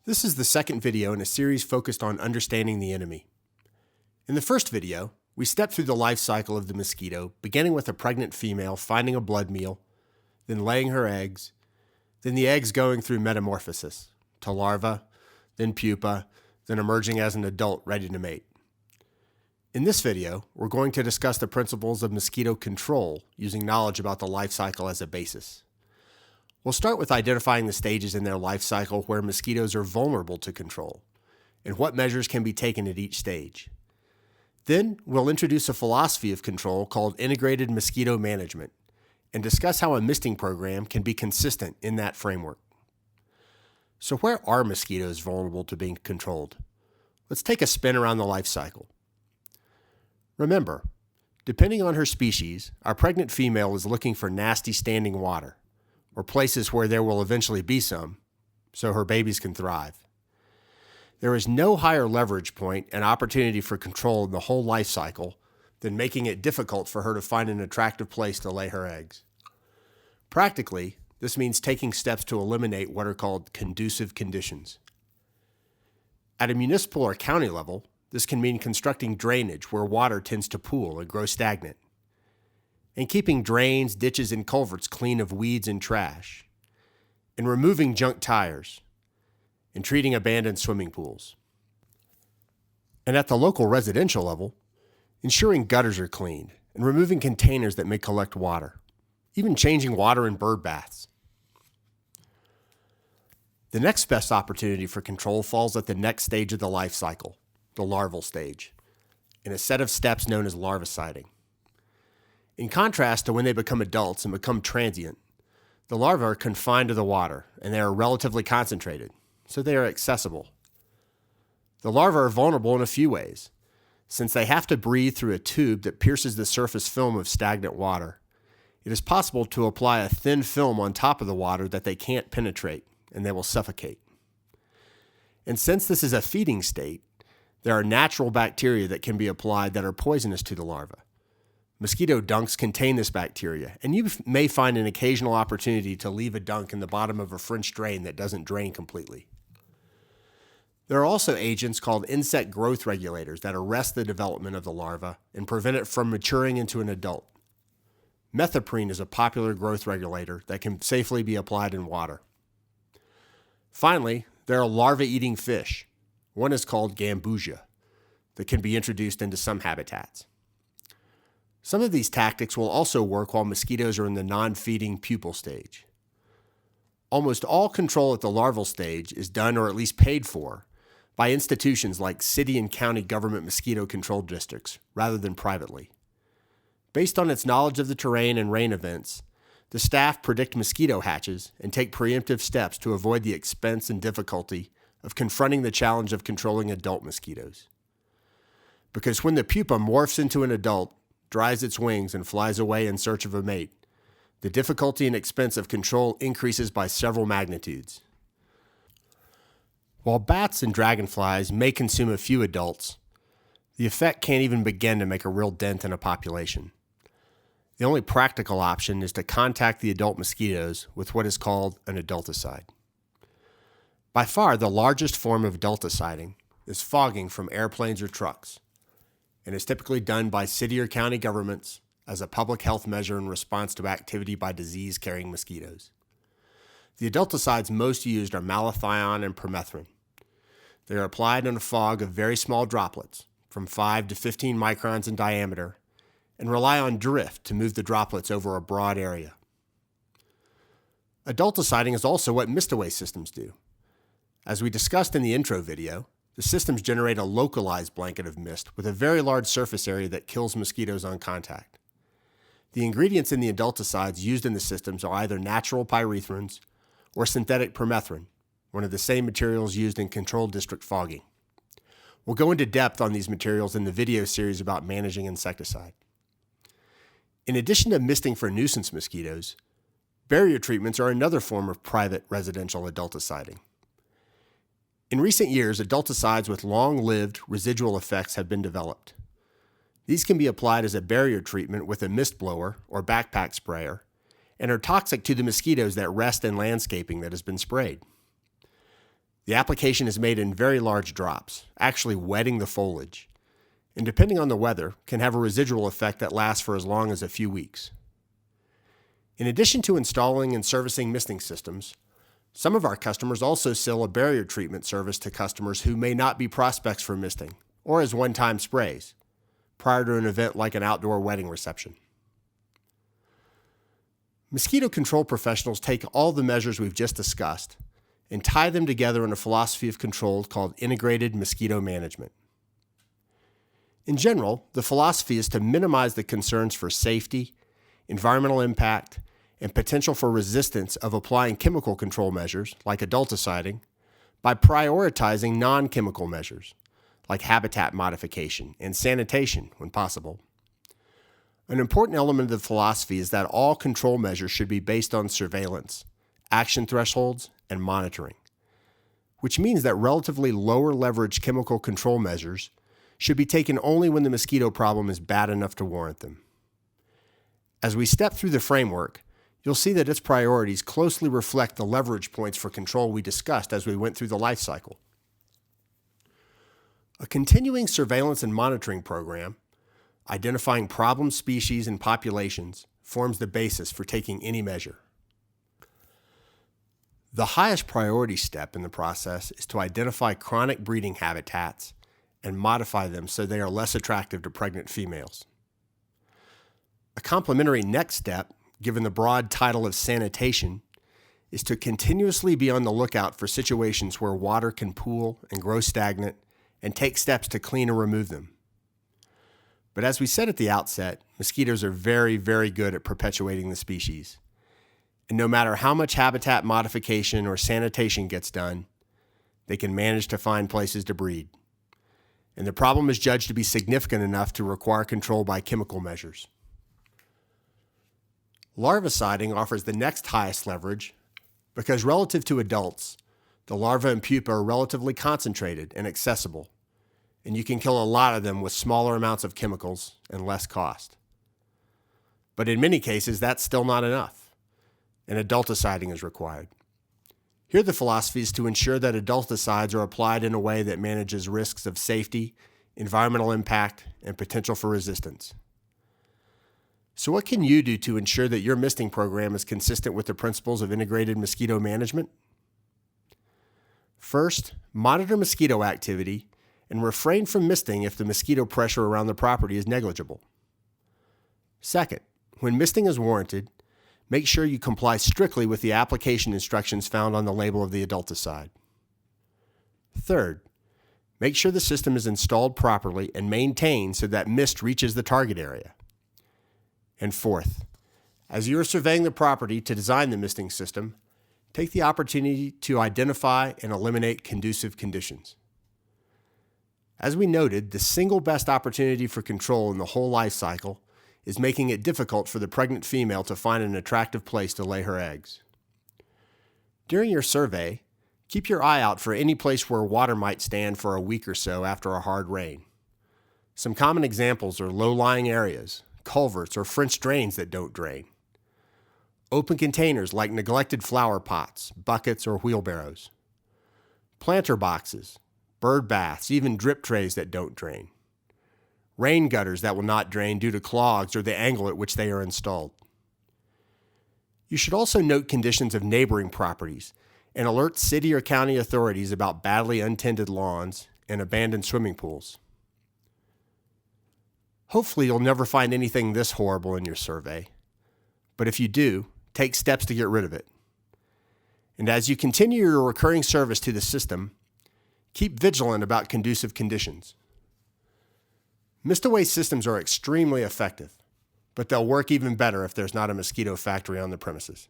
This is the second video in a series focused on understanding the enemy. In the first video, we stepped through the life cycle of the mosquito, beginning with a pregnant female finding a blood meal, then laying her eggs, then the eggs going through metamorphosis to larva, then pupa, then emerging as an adult ready to mate. In this video, we're going to discuss the principles of mosquito control using knowledge about the life cycle as a basis. We'll start with identifying the stages in their life cycle where mosquitoes are vulnerable to control, and what measures can be taken at each stage. Then, we'll introduce a philosophy of control called integrated mosquito management, and discuss how a misting program can be consistent in that framework. So where are mosquitoes vulnerable to being controlled? Let's take a spin around the life cycle. Remember, depending on her species, our pregnant female is looking for nasty standing water, or places where there will eventually be some, so her babies can thrive. There is no higher leverage point and opportunity for control in the whole life cycle than making it difficult for her to find an attractive place to lay her eggs. Practically, this means taking steps to eliminate what are called conducive conditions. At a municipal or county level, this can mean constructing drainage where water tends to pool and grow stagnant, and keeping drains, ditches, and culverts clean of weeds and trash, and removing junk tires, and treating abandoned swimming pools. And at the local residential level, ensuring gutters are cleaned and removing containers that may collect water, even changing water in bird baths. The next best opportunity for control falls at the next stage of the life cycle, the larval stage, in a set of steps known as larviciding. In contrast to when they become adults and become transient, the larvae are confined to the water and they are relatively concentrated, so they are accessible. The larvae are vulnerable in a few ways. Since they have to breathe through a tube that pierces the surface film of stagnant water, it is possible to apply a thin film on top of the water that they can't penetrate, and they will suffocate. And since this is a feeding state, there are natural bacteria that can be applied that are poisonous to the larva. Mosquito dunks contain this bacteria, and you may find an occasional opportunity to leave a dunk in the bottom of a French drain that doesn't drain completely. There are also agents called insect growth regulators that arrest the development of the larva and prevent it from maturing into an adult. Methoprene is a popular growth regulator that can safely be applied in water. Finally, there are larva-eating fish. One is called gambusia that can be introduced into some habitats. Some of these tactics will also work while mosquitoes are in the non-feeding pupal stage. Almost all control at the larval stage is done or at least paid for by institutions like city and county government mosquito control districts rather than privately. Based on its knowledge of the terrain and rain events, the staff predict mosquito hatches and take preemptive steps to avoid the expense and difficulty of confronting the challenge of controlling adult mosquitoes. Because when the pupa morphs into an adult, dries its wings, and flies away in search of a mate, the difficulty and expense of control increases by several magnitudes. While bats and dragonflies may consume a few adults, the effect can't even begin to make a real dent in a population. The only practical option is to contact the adult mosquitoes with what is called an adulticide. By far, the largest form of adulticiding is fogging from airplanes or trucks, and is typically done by city or county governments as a public health measure in response to activity by disease-carrying mosquitoes. The adulticides most used are malathion and permethrin. They are applied in a fog of very small droplets, from 5 to 15 microns in diameter, and rely on drift to move the droplets over a broad area. Adulticiding is also what MistAway systems do. As we discussed in the intro video, the systems generate a localized blanket of mist with a very large surface area that kills mosquitoes on contact. The ingredients in the adulticides used in the systems are either natural pyrethrins or synthetic permethrin, one of the same materials used in controlled district fogging. We'll go into depth on these materials in the video series about managing insecticide. In addition to misting for nuisance mosquitoes, barrier treatments are another form of private residential adulticiding. In recent years, adulticides with long-lived residual effects have been developed. These can be applied as a barrier treatment with a mist blower or backpack sprayer and are toxic to the mosquitoes that rest in landscaping that has been sprayed. The application is made in very large drops, actually wetting the foliage, and depending on the weather, can have a residual effect that lasts for as long as a few weeks. In addition to installing and servicing misting systems, some of our customers also sell a barrier treatment service to customers who may not be prospects for misting, or as one-time sprays, prior to an event like an outdoor wedding reception. Mosquito control professionals take all the measures we've just discussed and tie them together in a philosophy of control called integrated mosquito management. In general, the philosophy is to minimize the concerns for safety, environmental impact, and potential for resistance of applying chemical control measures, like adulticiding, by prioritizing non-chemical measures, like habitat modification and sanitation when possible. An important element of the philosophy is that all control measures should be based on surveillance, action thresholds, and monitoring, which means that relatively lower leverage chemical control measures should be taken only when the mosquito problem is bad enough to warrant them. As we step through the framework, you'll see that its priorities closely reflect the leverage points for control we discussed as we went through the life cycle. A continuing surveillance and monitoring program, identifying problem species and populations, forms the basis for taking any measure. The highest priority step in the process is to identify chronic breeding habitats and modify them so they are less attractive to pregnant females. A complementary next step, given the broad title of sanitation, is to continuously be on the lookout for situations where water can pool and grow stagnant and take steps to clean or remove them. But as we said at the outset, mosquitoes are very, very good at perpetuating the species. And no matter how much habitat modification or sanitation gets done, they can manage to find places to breed. And the problem is judged to be significant enough to require control by chemical measures. Larviciding offers the next highest leverage because relative to adults, the larvae and pupa are relatively concentrated and accessible, and you can kill a lot of them with smaller amounts of chemicals and less cost. But in many cases, that's still not enough, and adulticiding is required. Here the philosophy is to ensure that adulticides are applied in a way that manages risks of safety, environmental impact, and potential for resistance. So what can you do to ensure that your misting program is consistent with the principles of integrated mosquito management? First, monitor mosquito activity and refrain from misting if the mosquito pressure around the property is negligible. Second, when misting is warranted, make sure you comply strictly with the application instructions found on the label of the adulticide. Third, make sure the system is installed properly and maintained so that mist reaches the target area. And fourth, as you are surveying the property to design the misting system, take the opportunity to identify and eliminate conducive conditions. As we noted, the single best opportunity for control in the whole life cycle is making it difficult for the pregnant female to find an attractive place to lay her eggs. During your survey, keep your eye out for any place where water might stand for a week or so after a hard rain. Some common examples are low-lying areas, culverts, or French drains that don't drain. Open containers like neglected flower pots, buckets, or wheelbarrows. Planter boxes, bird baths, even drip trays that don't drain. Rain gutters that will not drain due to clogs or the angle at which they are installed. You should also note conditions of neighboring properties and alert city or county authorities about badly untended lawns and abandoned swimming pools. Hopefully you'll never find anything this horrible in your survey, but if you do, take steps to get rid of it. And as you continue your recurring service to the system, keep vigilant about conducive conditions. MistAway systems are extremely effective, but they'll work even better if there's not a mosquito factory on the premises.